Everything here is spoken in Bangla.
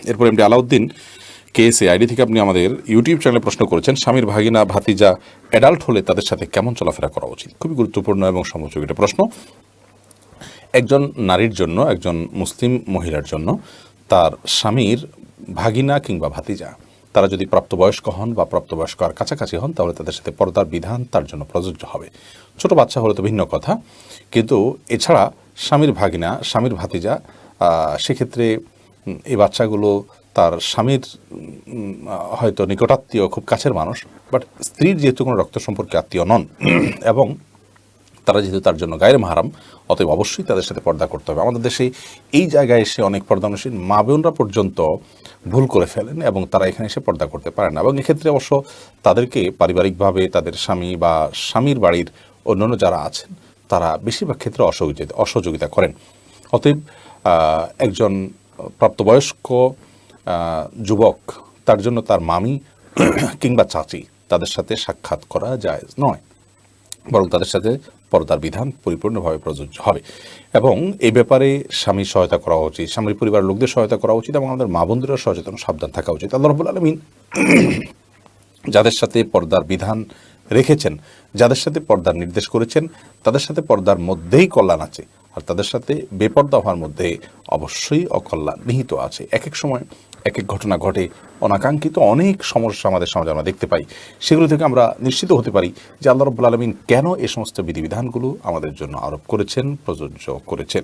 এরপর এমডি আলাউদ্দিন কেএসএ আইডি থেকে আপনি আমাদের ইউটিউব চ্যানেলে প্রশ্ন করেছেন, স্বামীর ভাগিনা ভাতিজা অ্যাডাল্ট হলে তাদের সাথে কেমন চলাফেরা করা উচিত? খুবই গুরুত্বপূর্ণ এবং সমযোগী একটা প্রশ্ন। একজন নারীর জন্য, একজন মুসলিম মহিলার জন্য তার স্বামীর ভাগিনা কিংবা ভাতিজা তারা যদি প্রাপ্তবয়স্ক হন বা প্রাপ্তবয়স্ক আর কাছাকাছি হন, তাহলে তাদের সাথে পর্দার বিধান তার জন্য প্রযোজ্য হবে। ছোট বাচ্চা হলে তো ভিন্ন কথা, কিন্তু এছাড়া স্বামীর ভাগিনা, স্বামীর ভাতিজা, সেক্ষেত্রে এই বাচ্চাগুলো তার স্বামীর হয়তো নিকটাত্মীয়, খুব কাছের মানুষ, বাট স্ত্রীর যেহেতু কোনো রক্ত সম্পর্কে আত্মীয় নন এবং তারা যেহেতু তার জন্য গায়ের মাহারাম, অতএব অবশ্যই তাদের সাথে পর্দা করতে হবে। আমাদের দেশে এই জায়গায় এসে অনেক পর্দানশীল মা বোনরা পর্যন্ত ভুল করে ফেলেন এবং তারা এখানে এসে পর্দা করতে পারেন না, এবং এক্ষেত্রে অবশ্য তাদেরকে পারিবারিকভাবে তাদের স্বামী বা স্বামীর বাড়ির অন্যান্য যারা আছেন তারা বেশিরভাগ ক্ষেত্রে অসহযোগিতা করেন। অতএব একজন প্রাপ্তবয়স্ক যুবক, তার জন্য তার মামি কিংবা চাচি তাদের সাথে সাক্ষাৎ করা জায়েজ নয়, বরং তাদের সাথে পর্দার বিধান পরিপূর্ণভাবে প্রযোজ্য হবে। এবং এই ব্যাপারে স্বামীর সহায়তা করা উচিত, স্বামীর পরিবারের লোকদের সহায়তা করা উচিত, এবং আমাদের মা বোনদেরও সচেতন সাবধান থাকা উচিত। আল্লাহ রাব্বুল আলামিন যাদের সাথে পর্দার বিধান রেখেছেন, যাদের সাথে পর্দার নির্দেশ করেছেন, তাদের সাথে পর্দার মধ্যেই কল্যাণ আছে, আর তাদের সাথে বেপর্দা হওয়ার মধ্যে অবশ্যই অকল্যাণ নিহিত আছে। এক এক সময় এক এক ঘটনা ঘটে, অনাকাঙ্ক্ষিত অনেক সমস্যা আমাদের সমাজে আমরা দেখতে পাই। সেগুলো থেকে আমরা নিশ্চিত হতে পারি যে আল্লাহ রাব্বুল আলামিন কেন এই সমস্ত বিধিবিধানগুলো আমাদের জন্য আরোপ করেছেন, প্রযোজ্য করেছেন।